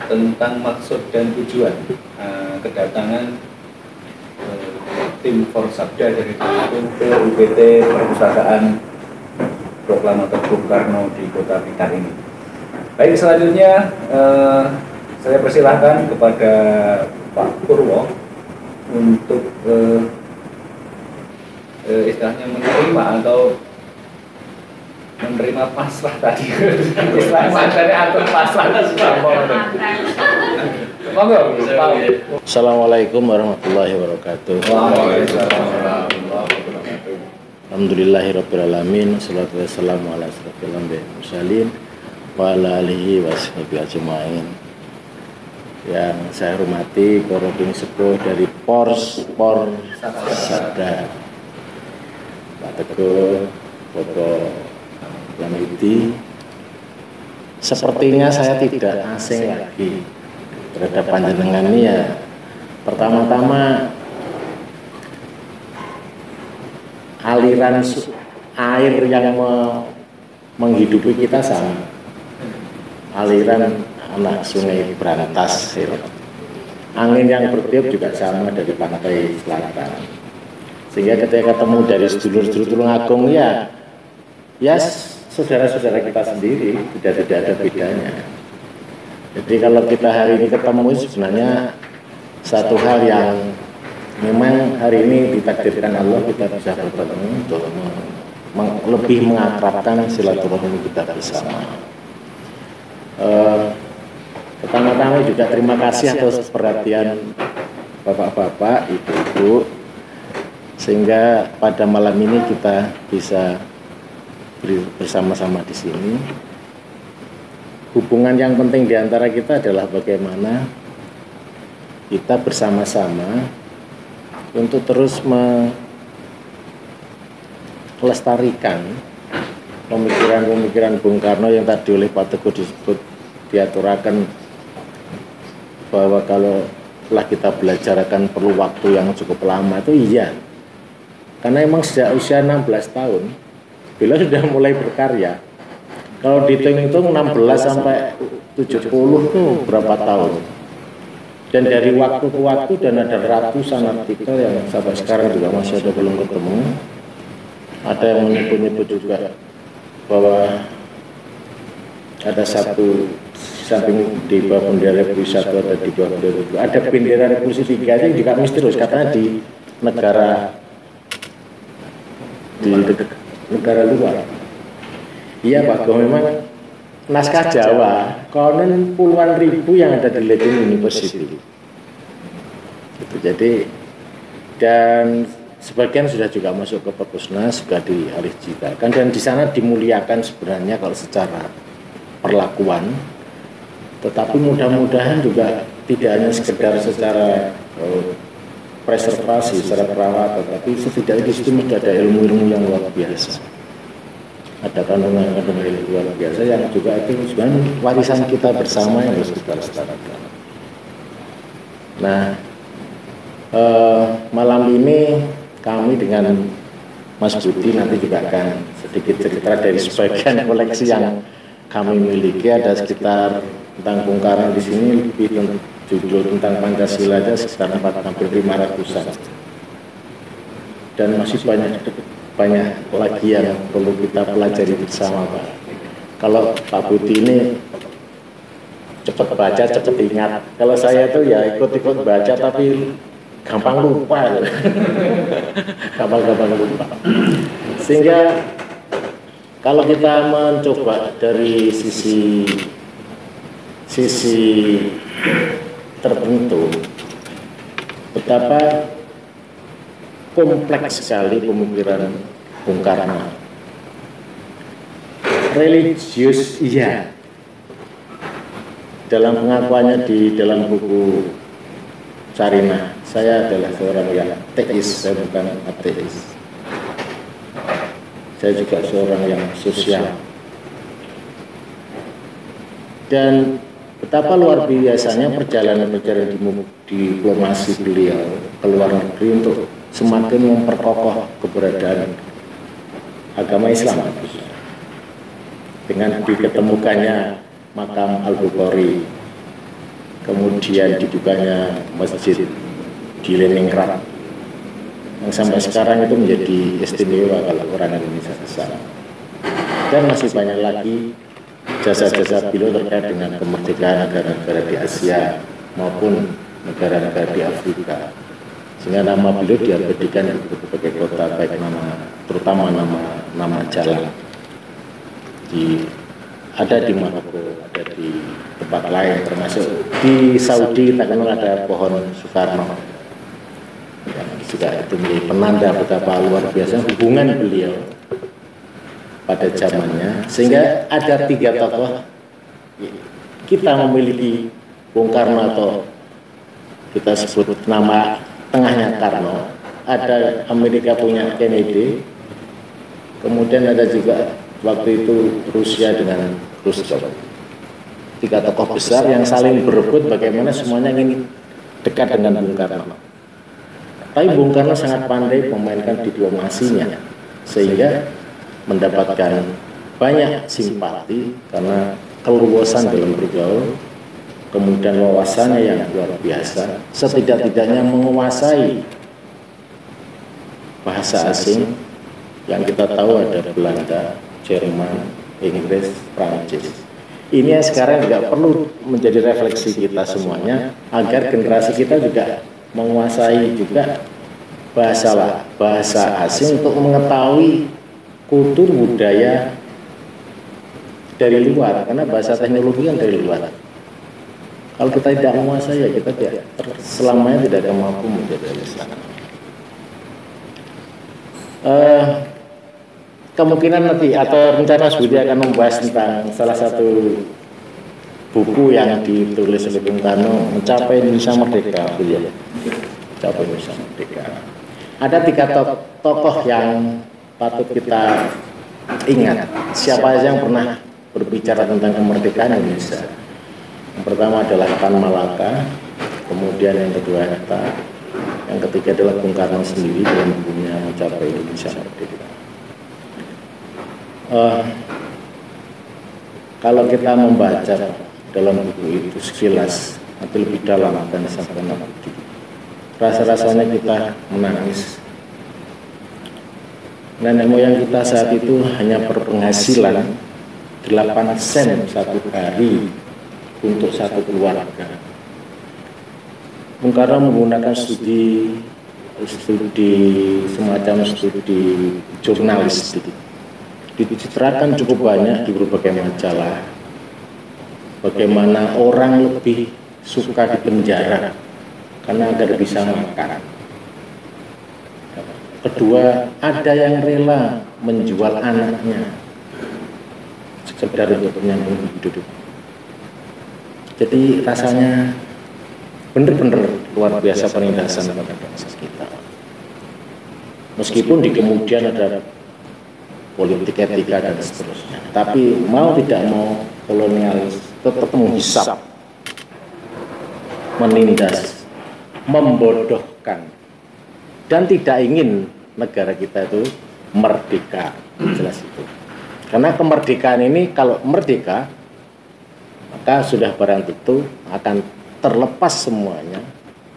tentang maksud dan tujuan kedatangan tim Forsabda dari Belitung ke UPT Perpustakaan Proklamator Bung Karno di Kota Blitar ini. Baik, selanjutnya saya persilahkan kepada Pak Purwo untuk istilahnya menerima atau menerima pasrah tadi. Istilahnya materi atur pasrah. Assalamualaikum warahmatullahi wabarakatuh. Alhamdulillahirabbil alamin, shalatu wassalamu ala asyrofil anbiya'i wal mursalin wa ala alihi washabihi ajmain. Yang saya hormati para sepuh dari Forsabda, Pak Teguh, Bapak Lamidi. Sepertinya saya tidak asing lagi terhadap panjenengan ini ya. Pertama-tama aliran air yang menghidupi kita sama, aliran anak sungai Brantas, angin yang bertiup juga sama dari pantai selatan. Sehingga ketika ketemu dari sedulur-sedulur Tulungagung ya saudara-saudara kita sendiri, tidak ada bedanya. Jadi kalau kita hari ini ketemu sebenarnya satu hal yang memang hari ini ditakdirkan Allah kita bisa bertemu untuk lebih mengakrabkan silaturahmi kita bersama. Pertama-tama juga terima kasih atas perhatian bapak-bapak, ibu-ibu, sehingga pada malam ini kita bisa bersama-sama di sini. Hubungan yang penting di antara kita adalah bagaimana kita bersama-sama untuk terus melestarikan pemikiran-pemikiran Bung Karno yang tadi oleh Pak Teguh diaturakan bahwa kalau telah kita belajar akan perlu waktu yang cukup lama, itu iya. Karena emang sejak usia 16 tahun beliau sudah mulai berkarya. Kalau dihitung-hitung 16 sampai 70 itu berapa tahun? Dan dari waktu ke waktu dan ada ratusan artikel yang sampai sekarang juga masih ada belum ketemu. Ada yang menyebut-nyebut juga bahwa ada satu samping di bawah bendera Revolusi 1 ada di bawah bendera 2. Ada bendera Revolusi 3 itu juga misterius katanya di negara luar. Iya Pak, memang naskah Jawa konon puluhan ribu yang ada di Leiden University. Gitu, jadi dan sebagian sudah juga masuk ke Perpusnas, juga dialihjikakan dan di sana dimuliakan sebenarnya kalau secara perlakuan. Tetapi mudah-mudahan juga tidak hanya sekedar secara preservasi, secara perawatan, tapi setidaknya di situ ada ilmu-ilmu yang luar biasa. Ada kandungan-kandungan ilmu luar biasa yang juga itu sebenarnya warisan kita bersama yang harus kita lestarikan. Nah, malam ini kami dengan Mas Budi nanti juga akan sedikit cerita dari sebagian koleksi yang kami miliki. Ada sekitar tentang Bung Karno di sini lebih judul tentang Pancasila aja sekitar hampir 500-an. Dan masih banyak lagi yang perlu kita pelajari bersama Pak. Kalau Pak Budi ini cepat baca, cepat ingat. Kalau saya tuh ya ikut-ikut baca tapi gampang lupa. Gampang lupa. Sehingga kalau kita mencoba dari sisi tertentu, betapa kompleks sekali pemikiran Bung Karno. Religius iya. Dalam pengakuannya di dalam buku Sarinah, saya adalah seorang yang teis, saya bukan ateis. Saya juga seorang yang sosial. Dan betapa luar biasanya perjalanan diplomasi beliau ke luar negeri untuk semakin memperkokoh keberadaan agama Islam dengan diketemukannya makam Al-Bukhari kemudian dibukanya masjid di Leningrad yang sampai sekarang itu menjadi istimewa kalau orang Indonesia ke sana. Dan masih banyak lagi jasa-jasa beliau terkait dengan kemerdekaan negara-negara di Asia maupun negara-negara di Afrika, sehingga nama beliau diabadikan di berbagai kota, baik terutama nama jalan ada di Maroko, ada di tempat lain, termasuk di Saudi kita kenal ada pohon Soekarno yang juga itu menjadi penanda betapa luar biasa hubungan beliau pada zamannya, sehingga ada 3 tokoh kita memiliki Bung Karno atau kita sebut nama tengahnya Karno, ada Amerika punya Kennedy, kemudian ada juga waktu itu Rusia dengan Khrushchev. 3 tokoh besar yang saling berebut bagaimana semuanya ingin dekat dengan Bung Karno. Tapi Bung Karno sangat pandai memainkan diplomasinya sehingga mendapatkan banyak simpati karena keluasan dalam bergaul, kemudian wawasannya yang luar biasa, setidak-tidaknya menguasai bahasa asing yang kita tahu ada Belanda, Jerman, Inggris, Prancis. Ini yang sekarang juga perlu menjadi refleksi kita semuanya agar generasi kita juga menguasai juga bahasa asing untuk mengetahui kultur budaya dari luar, karena bahasa teknologi kan dari luar. Kalau kita tidak menguasai ya kita selamanya tidak akan mampu menjadi Islam. Kemungkinan nanti atau rencana Budi akan membahas tentang salah satu buku yang ditulis oleh Bung Karno, Mencapai Indonesia Merdeka, Mencapai Indonesia Merdeka. Ada 3 tokoh yang patut kita ingat. Siapa saja yang pernah berbicara tentang kemerdekaan Indonesia. Yang pertama adalah Tan Malaka, kemudian yang kedua Hatta, yang ketiga adalah Bung Karno sendiri dalam bukunya Mencapai Indonesia Merdeka. Kalau kita membaca dalam buku itu sekilas atau lebih dalam akan disampaikan rasa-rasanya kita menangis. Nenek moyang kita saat itu hanya berpenghasilan 8 sen satu hari untuk satu keluarga. Bung Karno menggunakan studi semacam studi jurnalistik, dicitrakan cukup banyak di berbagai majalah bagaimana orang lebih suka di penjara karena agar bisa makan. Kedua, ada yang rela menjual anaknya sekedar untuk menyambung hidup. Jadi rasanya benar-benar luar biasa penindasan pada bangsa kita. Meskipun di kemudian ada politik etika dan seterusnya, tapi mau tidak mau kolonialis tetap menghisap, menindas, membodohkan, dan tidak ingin negara kita itu merdeka. Jelas itu. Karena kemerdekaan ini kalau merdeka maka sudah barang tentu akan terlepas semuanya,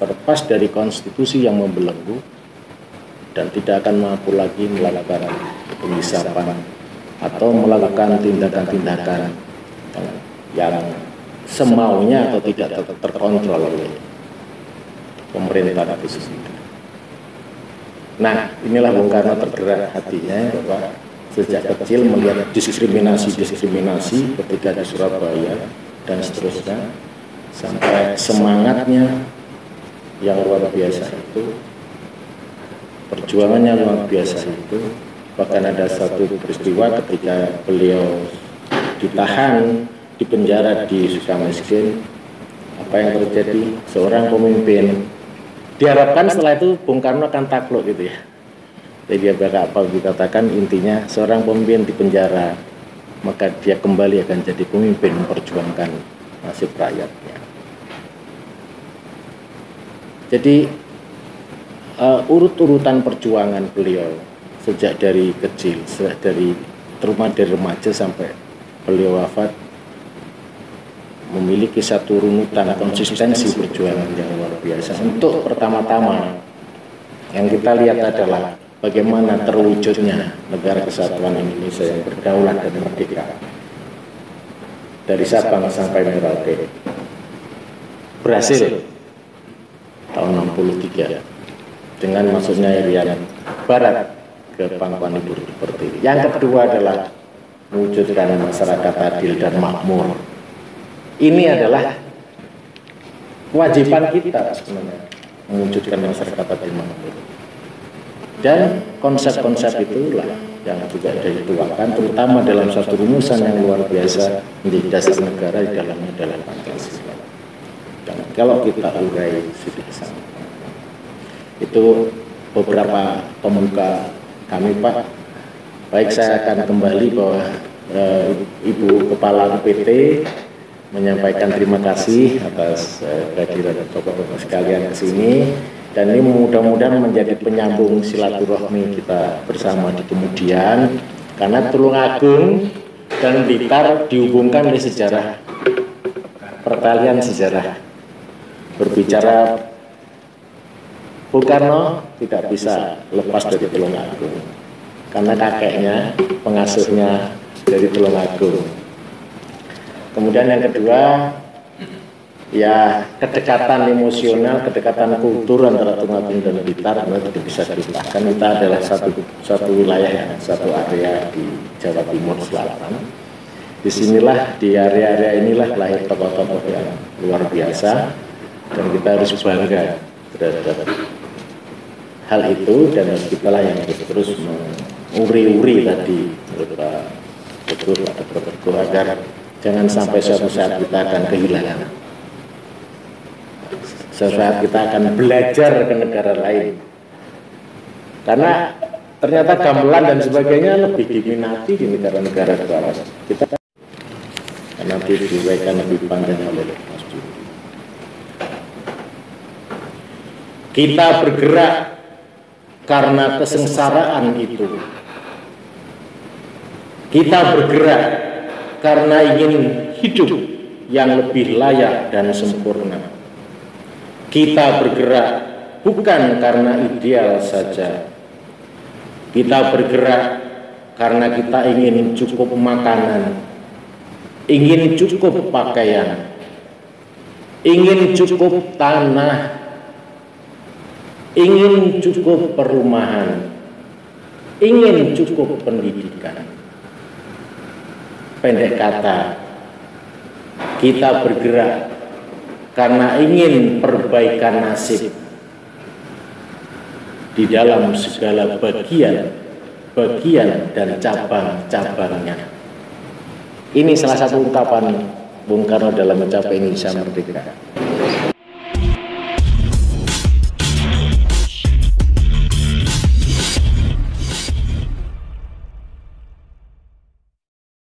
terlepas dari konstitusi yang membelenggu dan tidak akan mampu lagi melakukan penghisapan atau melakukan tindakan-tindakan yang semaunya atau tidak terkontrol oleh pemerintah itu sendiri. Nah, inilah Bung Karno tergerak hatinya bahwa sejak kecil melihat diskriminasi ketika di Surabaya dan seterusnya, sampai semangatnya yang luar biasa itu, perjuangannya luar biasa itu. Bahkan ada satu peristiwa ketika beliau ditahan di penjara di Sukamiskin, apa yang terjadi? Seorang pemimpin diharapkan setelah itu Bung Karno akan takluk gitu ya. Jadi dia apa dikatakan intinya seorang pemimpin di penjara maka dia kembali akan jadi pemimpin memperjuangkan nasib rakyatnya. Jadi urut-urutan perjuangan beliau sejak dari kecil, dari remaja sampai beliau wafat memiliki satu runutan konsistensi perjuangan yang luar biasa. Untuk pertama-tama yang kita lihat adalah bagaimana terwujudnya negara kesatuan Indonesia yang berdaulat dan merdeka dari Sabang sampai Merauke. Berhasil tahun 63 dengan masuknya Irian Barat ke pangkuan Ibu Pertiwi. Yang kedua adalah mewujudkan masyarakat adil dan makmur. Ini adalah kewajiban kita sebenarnya, mewujudkan masyarakat adil makmur. Dan konsep-konsep itulah yang juga dituangkan terutama dalam satu rumusan yang luar biasa menjadi dasar negara di dalamnya adalah Pancasila. Dan kalau kita urai sedikit itu beberapa pembuka kami, Pak. Baik, saya akan kembali bahwa Ibu Kepala UPT menyampaikan terima kasih atas kehadiran tokoh-tokoh sekalian ke sini, dan ini mudah-mudahan menjadi penyambung silaturahmi kita bersama di kemudian, karena Tulungagung dan Blitar dihubungkan oleh sejarah, pertalian sejarah. Berbicara Bung Karno tidak bisa lepas dari Tulungagung, karena kakeknya, pengasuhnya dari Tulungagung. Kemudian yang kedua, ya kedekatan emosional, kedekatan kultur antara Tulungagung dan Blitar tidak bisa dilupakan. Kita adalah satu wilayah, satu area di Jawa Timur Selatan. Disinilah, di area-area inilah lahir tokoh-tokoh yang luar biasa, dan kita harus bangga terhadap hal itu, dan kita lah yang terus menguri-uri tadi berupa betul atau berdoa agar jangan sampai suatu saat kita akan kehilangan. Suatu saat kita akan belajar ke negara lain, karena ternyata gamelan dan sebagainya lebih diminati di negara-negara bawah. Kita nanti diuraikan lebih panjang oleh Mas Juni. Kita bergerak karena kesengsaraan itu. Kita bergerak karena ingin hidup yang lebih layak dan sempurna. Kita bergerak bukan karena ideal saja. Kita bergerak karena kita ingin cukup makanan, ingin cukup pakaian, ingin cukup tanah, ingin cukup perumahan, ingin cukup pendidikan. Pendek kata, kita bergerak karena ingin perbaikan nasib di dalam segala bagian dan cabang-cabangnya. Ini salah satu ungkapan Bung Karno dalam mencapai Indonesia Merdeka.